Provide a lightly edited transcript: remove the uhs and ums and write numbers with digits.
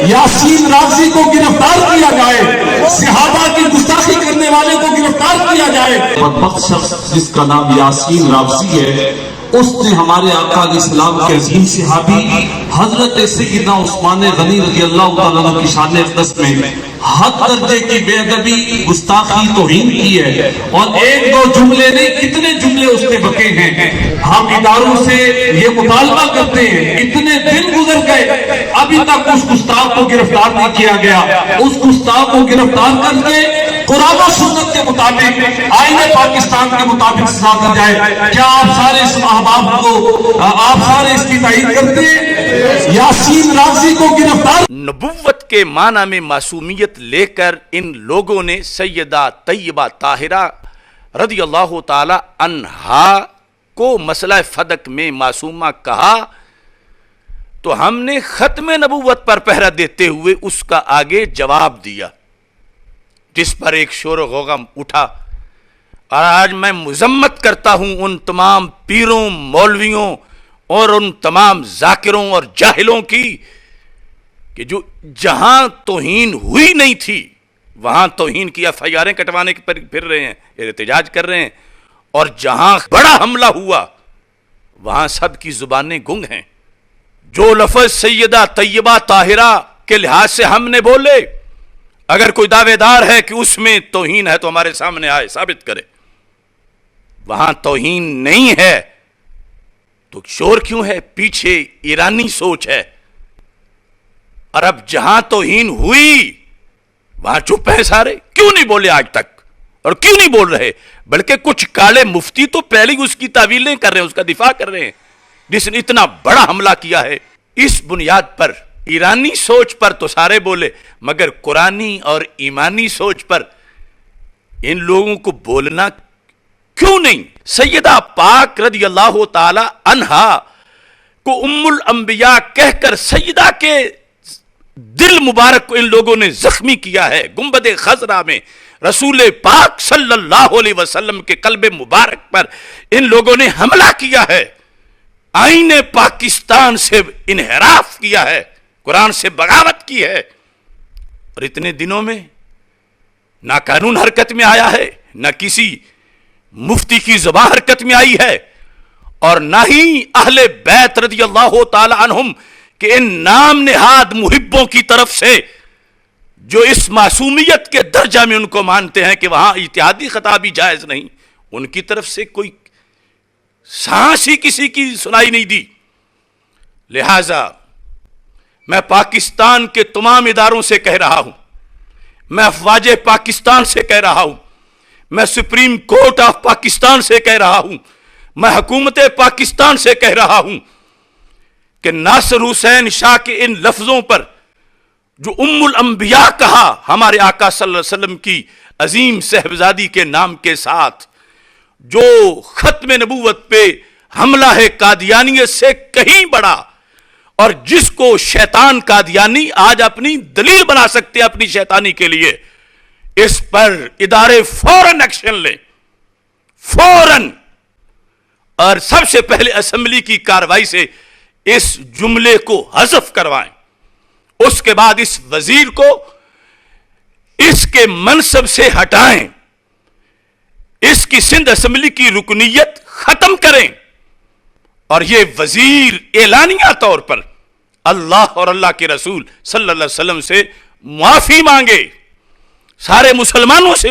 यासीन रावसी को गिरफ्तार किया जाए, सहाबा की गुस्ताखी करने वाले को गिरफ्तार किया जाए। बदबख्त शख्स जिसका नाम यासीन रावसी है, उसने हमारे आका इस्लाम के अजीम सहाबी हजरत सैयदना उस्मान गनी रज़ियल्लाहु ताला अन्हु की शान अक़दस में हद दर्जे की बेअदबी, गुस्ताखी, तौहीन की है। और एक दो जुमले नहीं, कितने जुमले उसने बके हैं। हम इदारों से ये मुतालबा करते हैं, इतने दिन गुजर गए अभी तक उस गुस्ताख को गिरफ्तार नहीं किया गया। उस गुस्ताख को गिरफ्तार करके कुरान और सुन्नत के मुताबिक, आईने पाकिस्तान के मुताबिक सजा दी जाए। क्या आप सारे इस अहबाब को, आप सारे इसकी तायीद करते हैं? यासीन रावसी को गिरफ्तार। नबुव्वत के माना में मासूमियत लेकर इन लोगों ने सैयदा तैयबा ताहिरा रज़ियल्लाहु ताला अन्हा को मसला फदक में मासूमा कहा, तो हमने खत्म नबुव्वत पर पहरा देते हुए उसका आगे जवाब दिया, जिस पर एक शोर गम उठा। और आज मैं मुजम्मत करता हूं उन तमाम पीरों, मौलवियों और उन तमाम जाकिरों और जाहिलों की कि जो जहां तौहीन हुई नहीं थी वहां तौहीन की एफआईआरें कटवाने पर फिर रहे हैं, एहतजाज कर रहे हैं, और जहां बड़ा हमला हुआ वहां सबकी जुबानें गुंग हैं। जो लफ्ज सैयदा तैयबा ताहिरा के लिहाज से हमने बोले, अगर कोई दावेदार है कि उसमें तौहीन है तो हमारे सामने आए, साबित करे। वहां तौहीन नहीं है तो शोर क्यों है? पीछे ईरानी सोच है। और अब जहां तौहीन हुई वहां चुप है सारे, क्यों नहीं बोले आज तक? और क्यों नहीं बोल रहे? बल्कि कुछ काले मुफ्ती तो पहले ही उसकी तावीलें कर रहे हैं, उसका दिफा कर रहे हैं, जिसने इतना बड़ा हमला किया है। इस बुनियाद पर, ईरानी सोच पर तो सारे बोले, मगर कुरानी और ईमानी सोच पर इन लोगों को बोलना क्यों नहीं? सैयदा पाक रज़ियल्लाहु ताला अन्हा को उम्मुल अंबिया कहकर सैयदा के दिल मुबारक को इन लोगों ने जख्मी किया है। गुंबद खजरा में रसूल पाक सल्लल्लाहु अलैहि वसल्लम के कल्बे मुबारक पर इन लोगों ने हमला किया है। आईने पाकिस्तान से इनहराफ किया है, कुरान से बगावत की है। और इतने दिनों में ना कानून हरकत में आया है, ना किसी मुफ्ती की ज़बान हरकत में आई है, और ना ही अहले बैत रज़ियल्लाहु ताला अन्हुम कि इन नाम निहाद मुहिब्बों की तरफ से जो इस मासूमियत के दर्जा में उनको मानते हैं कि वहां इत्तेहादी खता भी जायज नहीं, उनकी तरफ से कोई सांस ही किसी की सुनाई नहीं दी। लिहाजा मैं पाकिस्तान के तमाम इदारों से कह रहा हूं, मैं अफवाज पाकिस्तान से कह रहा हूं, मैं सुप्रीम कोर्ट ऑफ पाकिस्तान से कह रहा हूं, मैं हुकूमत पाकिस्तान से कह रहा हूं कि नासिर हुसैन शाह के इन लफ्जों पर जो उम्मुल अंबिया कहा, हमारे आका सल्लल्लाहु अलैहि वसल्लम की अजीम साहबजादी के नाम के साथ जो खत्म नबूवत पे हमला है, कादियानियत से कहीं बड़ा, और जिसको शैतान कादियानी आज अपनी दलील बना सकते हैं अपनी शैतानी के लिए, इस पर इदारे फौरन एक्शन लें, फौरन। और सबसे पहले असेंबली की कार्रवाई से इस जुमले को हज़फ करवाएं। उसके बाद इस वजीर को इसके मनसब से हटाएं, इसकी सिंध असेंबली की रुकनीयत खत्म करें, और ये वजीर एलानिया तौर पर अल्लाह और अल्लाह के रसूल सल्लल्लाहु अलैहि वसल्लम से माफी मांगे, सारे मुसलमानों से